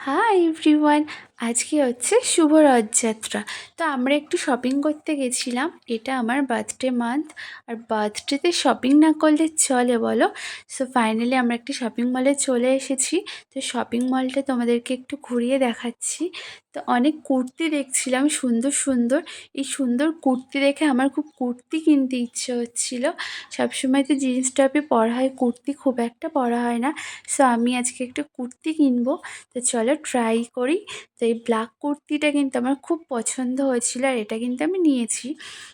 Hi everyone, আজকে হচ্ছে শুভ রথযাত্রা। তো আমরা একটু শপিং করতে গেছিলাম। এটা আমার বার্থডে মান্থ, আর বার্থডেতে শপিং না করলে চলে বলো? সো ফাইনালি আমরা একটা শপিং মলে চলে এসেছি। তো শপিং মলটা তোমাদেরকে একটু ঘুরিয়ে দেখাচ্ছি। তো অনেক কুর্তি দেখছিলাম, সুন্দর সুন্দর। এই সুন্দর কুর্তি দেখে আমার খুব কুর্তি কিনতে ইচ্ছে হচ্ছিল। সবসময় তো জিন্স টপে পরা হয়, কুর্তি খুব একটা পরা হয় না। সো আমি আজকে একটু কুর্তি কিনবো। তো চলো ট্রাই করি। তো এই ব্ল্যাক কুর্তিটা কিন্তু আমার খুব পছন্দ হয়েছিল, আর এটা কিন্তু আমি নিয়েছি।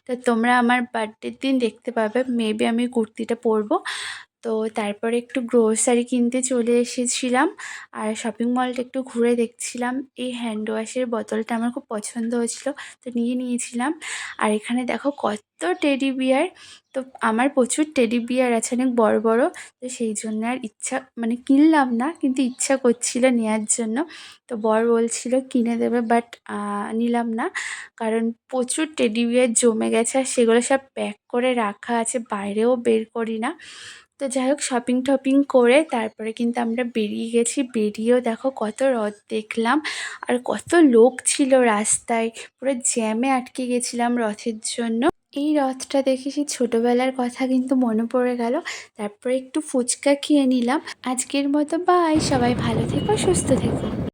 তো তোমরা আমার বার্থডের দিন দেখতে পাবে, মেবি আমি কুর্তিটা পরবো। তো তারপরে একটু গ্রোসারি কিনতে চলে এসেছিলাম, আর শপিং মলটা একটু ঘুরে দেখছিলাম। এই হ্যান্ড ওয়াশের বোতলটা আমার খুব পছন্দ হয়েছিল, তো নিয়ে নিয়েছিলাম। আর এখানে দেখো কত টেডি বিয়ার। তো আমার প্রচুর টেডি বিয়ার আছে, অনেক বড় বড়। তো সেই জন্য আর ইচ্ছা মানে কিনলাম না, কিন্তু ইচ্ছা করছিল নেওয়ার জন্য। তো বর বলছিল কিনে দেবে, বাট নিলাম না। কারণ প্রচুর টেডি বিয়ার জমে গেছে, আর সেগুলো সব প্যাক করে রাখা আছে, বাইরেও বের করি না। তো যাই হোক, শপিং টপিং করে তারপরে কিন্তু আমরা বেরিয়ে গেছি। বেরিয়েও দেখো কত রথ দেখলাম, আর কত লোক ছিল রাস্তায়। পুরো জ্যামে আটকে গেছিলাম রথের জন্য। এই রথটা দেখে সেই ছোটোবেলার কথা কিন্তু মনে পড়ে গেল। তারপরে একটু ফুচকা খেয়ে নিলাম। আজকের মতো বাই, সবাই ভালো থেকো, সুস্থ থেকো।